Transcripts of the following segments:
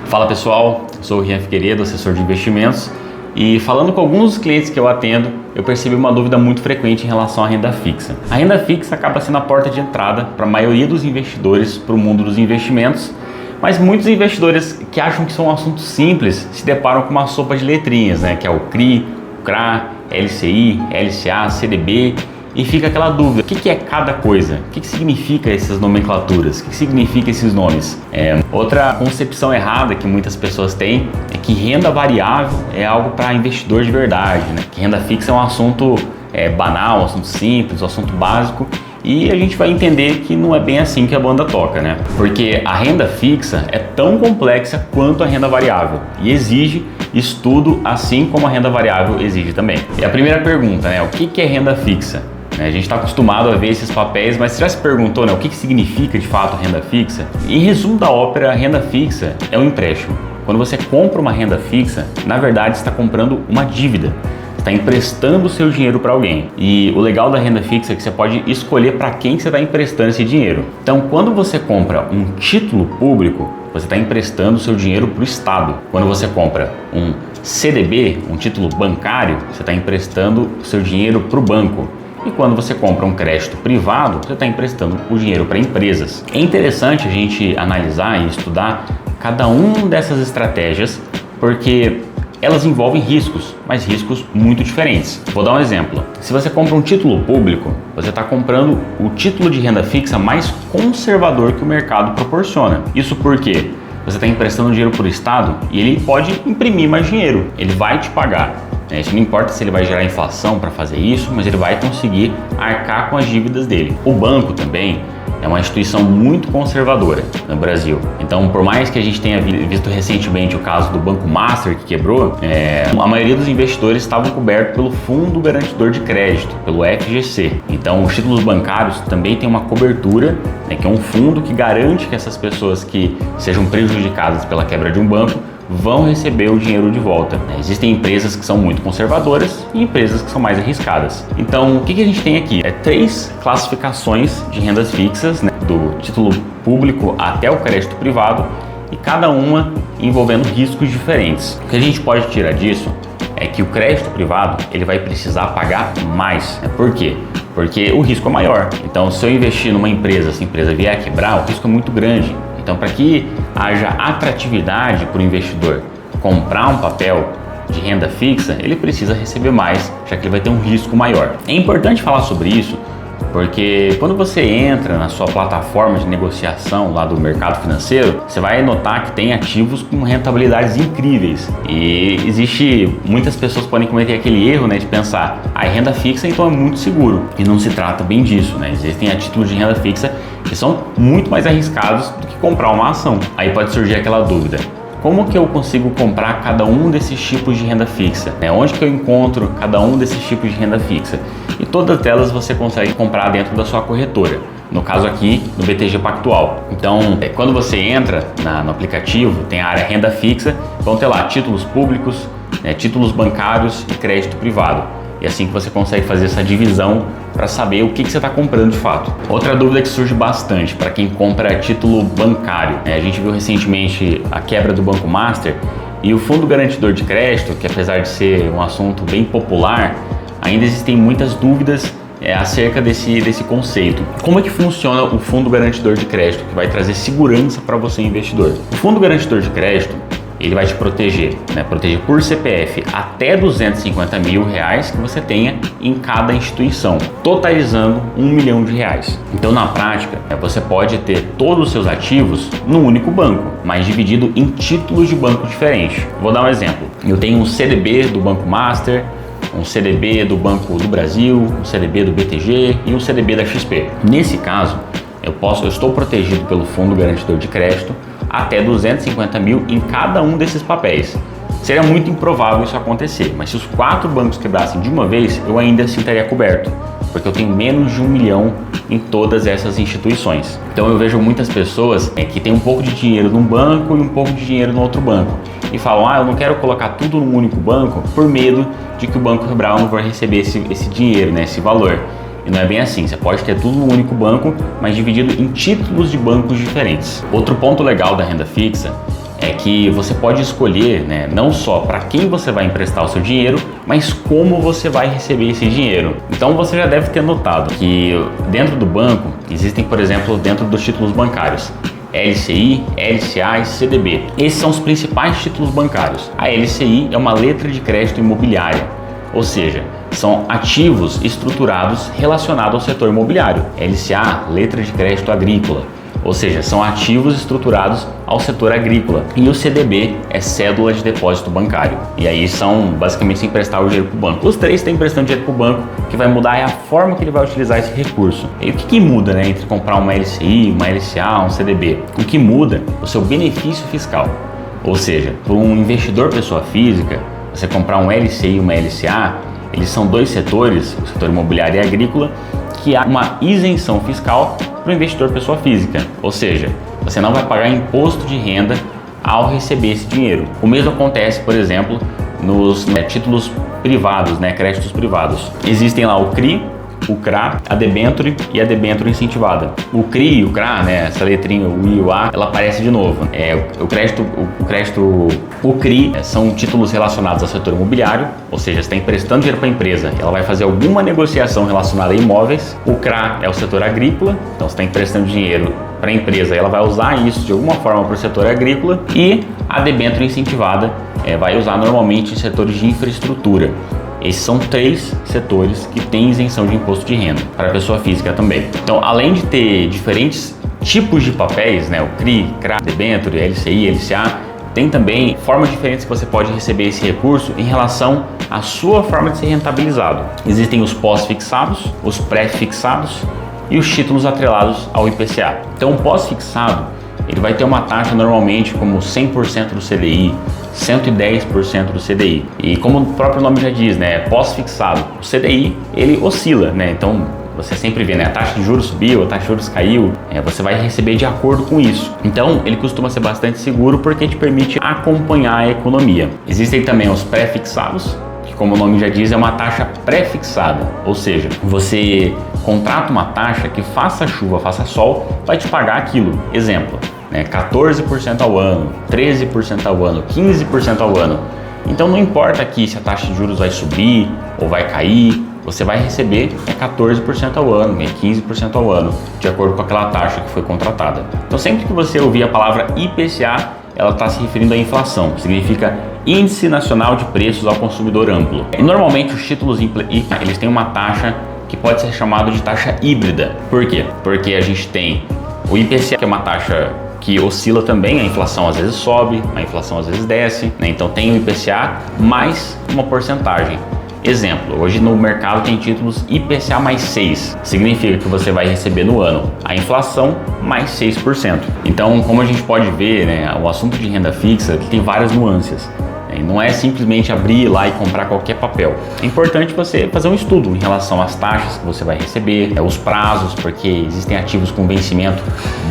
Fala pessoal, sou o Rian Figueiredo, assessor de investimentos, e falando com alguns dos clientes que eu atendo, eu percebi uma dúvida muito frequente em relação à renda fixa. A renda fixa acaba sendo a porta de entrada para a maioria dos investidores para o mundo dos investimentos, mas muitos investidores que acham que são um assunto simples se deparam com uma sopa de letrinhas, que é o CRI, o CRA, LCI, LCA, CDB, e fica aquela dúvida, o que é cada coisa? O que significa essas nomenclaturas? O que significa esses nomes? Outra concepção errada que muitas pessoas têm é que renda variável é algo para investidor de verdade, que renda fixa é um assunto banal, um assunto simples, um assunto básico, e a gente vai entender que não é bem assim que a banda toca, Porque a renda fixa é tão complexa quanto a renda variável e exige estudo, assim como a renda variável exige também. E a primeira pergunta, o que é renda fixa? A gente está acostumado a ver esses papéis, mas você já se perguntou o que significa de fato renda fixa? Em resumo da ópera, a renda fixa é um empréstimo. Quando você compra uma renda fixa, na verdade você está comprando uma dívida. Você está emprestando o seu dinheiro para alguém. E o legal da renda fixa é que você pode escolher para quem você está emprestando esse dinheiro. Então, quando você compra um título público, você está emprestando o seu dinheiro para o Estado. Quando você compra um CDB, um título bancário, você está emprestando o seu dinheiro para o banco. E quando você compra um crédito privado, você está emprestando o dinheiro para empresas. É interessante a gente analisar e estudar cada uma dessas estratégias, porque elas envolvem riscos, mas riscos muito diferentes. Vou dar um exemplo. Se você compra um título público, você está comprando o título de renda fixa mais conservador que o mercado proporciona. Isso porque você está emprestando dinheiro para o Estado e ele pode imprimir mais dinheiro, ele vai te pagar. Isso não importa se ele vai gerar inflação para fazer isso, mas ele vai conseguir arcar com as dívidas dele. O banco também é uma instituição muito conservadora no Brasil. Então, por mais que a gente tenha visto recentemente o caso do Banco Master que quebrou, a maioria dos investidores estavam cobertos pelo Fundo Garantidor de Crédito, pelo FGC. Então, os títulos bancários também têm uma cobertura, que é um fundo que garante que essas pessoas que sejam prejudicadas pela quebra de um banco vão receber o dinheiro de volta. Existem empresas que são muito conservadoras e empresas que são mais arriscadas. Então, o que a gente tem aqui? 3 classificações de rendas fixas, do título público até o crédito privado, e cada uma envolvendo riscos diferentes. O que a gente pode tirar disso é que o crédito privado ele vai precisar pagar mais. Por quê? Porque o risco é maior. Então, se eu investir numa empresa, se a empresa vier a quebrar, o risco é muito grande. Então, para que haja atratividade para o investidor comprar um papel de renda fixa, ele precisa receber mais, já que ele vai ter um risco maior. É importante falar sobre isso, porque quando você entra na sua plataforma de negociação lá do mercado financeiro, você vai notar que tem ativos com rentabilidades incríveis. E muitas pessoas podem cometer aquele erro, de pensar, renda fixa então é muito seguro. E não se trata bem disso, Existem títulos de renda fixa que são muito mais arriscados do que comprar uma ação. Aí pode surgir aquela dúvida. Como que eu consigo comprar cada um desses tipos de renda fixa? Onde que eu encontro cada um desses tipos de renda fixa? E todas elas você consegue comprar dentro da sua corretora. No caso aqui, no BTG Pactual. Então, quando você entra no aplicativo, tem a área renda fixa, vão ter lá títulos públicos, títulos bancários e crédito privado. E assim que você consegue fazer essa divisão para saber o que você está comprando de fato. Outra dúvida que surge bastante para quem compra título bancário. A gente viu recentemente a quebra do Banco Master e o Fundo Garantidor de Crédito, que apesar de ser um assunto bem popular, ainda existem muitas dúvidas acerca desse conceito. Como é que funciona o Fundo Garantidor de Crédito, que vai trazer segurança para você investidor? O Fundo Garantidor de Crédito ele vai te proteger, proteger por CPF até R$250 mil que você tenha em cada instituição, totalizando R$1 milhão. Então, na prática, você pode ter todos os seus ativos num único banco, mas dividido em títulos de banco diferentes. Vou dar um exemplo. Eu tenho um CDB do Banco Master, um CDB do Banco do Brasil, um CDB do BTG e um CDB da XP. Nesse caso, eu estou protegido pelo Fundo Garantidor de Crédito até R$250 mil em cada um desses papéis. Seria muito improvável isso acontecer, mas se os 4 bancos quebrassem de uma vez, eu ainda assim estaria coberto, porque eu tenho menos de R$1 milhão em todas essas instituições. Então eu vejo muitas pessoas que têm um pouco de dinheiro num banco e um pouco de dinheiro no outro banco e falam, eu não quero colocar tudo num único banco por medo de que o banco quebrar, eu não vou receber esse dinheiro, esse valor. E não é bem assim, você pode ter tudo num único banco, mas dividido em títulos de bancos diferentes. Outro ponto legal da renda fixa é que você pode escolher, né, não só para quem você vai emprestar o seu dinheiro, mas como você vai receber esse dinheiro. Então você já deve ter notado que dentro do banco existem, por exemplo, dentro dos títulos bancários, LCI, LCA e CDB. Esses são os principais títulos bancários. A LCI é uma letra de crédito imobiliária, ou seja, são ativos estruturados relacionados ao setor imobiliário. LCA, letra de crédito agrícola, ou seja, são ativos estruturados ao setor agrícola. E o CDB é cédula de depósito bancário. E aí são basicamente sem emprestar o dinheiro para o banco. Os três estão emprestando dinheiro para o banco, o que vai mudar é a forma que ele vai utilizar esse recurso. E o que muda, né, entre comprar uma LCI, uma LCA, um CDB? O que muda é o seu benefício fiscal. Ou seja, para um investidor pessoa física, você comprar um LCI e uma LCA, eles são dois setores, o setor imobiliário e agrícola, que há uma isenção fiscal para o investidor pessoa física, ou seja, você não vai pagar imposto de renda ao receber esse dinheiro. O mesmo acontece, por exemplo, nos títulos privados, créditos privados. Existem lá o CRI, o CRA, a debênture e a debênture incentivada. O CRI e o CRA, essa letrinha, o I e o A, ela aparece de novo. O CRI são títulos relacionados ao setor imobiliário, ou seja, você está emprestando dinheiro para a empresa, ela vai fazer alguma negociação relacionada a imóveis. O CRA é o setor agrícola, então você está emprestando dinheiro para a empresa, ela vai usar isso de alguma forma para o setor agrícola. E a debênture incentivada vai usar normalmente em setores de infraestrutura. Esses são três setores que têm isenção de imposto de renda para a pessoa física também. Então, além de ter diferentes tipos de papéis, o CRI, CRA, debênture, LCI, LCA, tem também formas diferentes que você pode receber esse recurso em relação à sua forma de ser rentabilizado. Existem os pós-fixados, os pré-fixados e os títulos atrelados ao IPCA. Então, o pós-fixado, ele vai ter uma taxa normalmente como 100% do CDI, 110% do CDI. E como o próprio nome já diz, pós-fixado, o CDI ele oscila, então você sempre vê, a taxa de juros subiu, a taxa de juros caiu, você vai receber de acordo com isso. Então ele costuma ser bastante seguro porque te permite acompanhar a economia. Existem também os pré-fixados, que como o nome já diz, é uma taxa pré-fixada, ou seja, você contrata uma taxa que faça chuva, faça sol, vai te pagar aquilo. Exemplo, 14% ao ano, 13% ao ano, 15% ao ano. Então não importa aqui se a taxa de juros vai subir ou vai cair, você vai receber 14% ao ano, 15% ao ano, de acordo com aquela taxa que foi contratada. Então sempre que você ouvir a palavra IPCA, ela está se referindo à inflação, significa Índice Nacional de Preços ao Consumidor Amplo. E normalmente os títulos eles têm uma taxa que pode ser chamada de taxa híbrida. Por quê? Porque a gente tem o IPCA, que é uma taxa que oscila também, a inflação às vezes sobe, a inflação às vezes desce, então tem o IPCA mais uma porcentagem. Exemplo, hoje no mercado tem títulos IPCA mais 6, significa que você vai receber no ano a inflação mais 6%. Então, como a gente pode ver, o assunto de renda fixa tem várias nuances. Não é simplesmente abrir lá e comprar qualquer papel. É importante você fazer um estudo em relação às taxas que você vai receber, os prazos, porque existem ativos com vencimento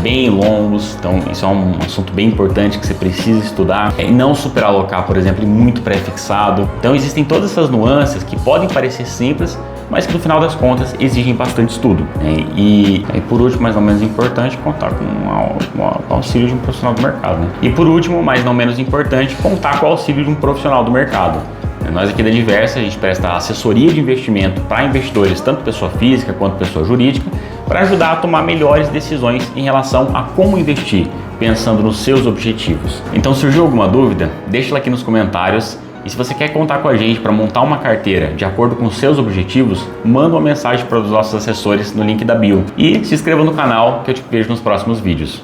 bem longos, então isso é um assunto bem importante que você precisa estudar. E não superalocar, por exemplo, em muito pré-fixado. Então existem todas essas nuances que podem parecer simples, mas que no final das contas exigem bastante estudo. E por último, mais ou menos importante, contar com o auxílio de um profissional do mercado. E por último, mas não menos importante, contar com o auxílio de um profissional do mercado. Nós aqui da Diversa, a gente presta assessoria de investimento para investidores, tanto pessoa física quanto pessoa jurídica, para ajudar a tomar melhores decisões em relação a como investir, pensando nos seus objetivos. Então, surgiu alguma dúvida? Deixa ela aqui nos comentários. E se você quer contar com a gente para montar uma carteira de acordo com os seus objetivos, manda uma mensagem para os nossos assessores no link da bio. E se inscreva no canal que eu te vejo nos próximos vídeos.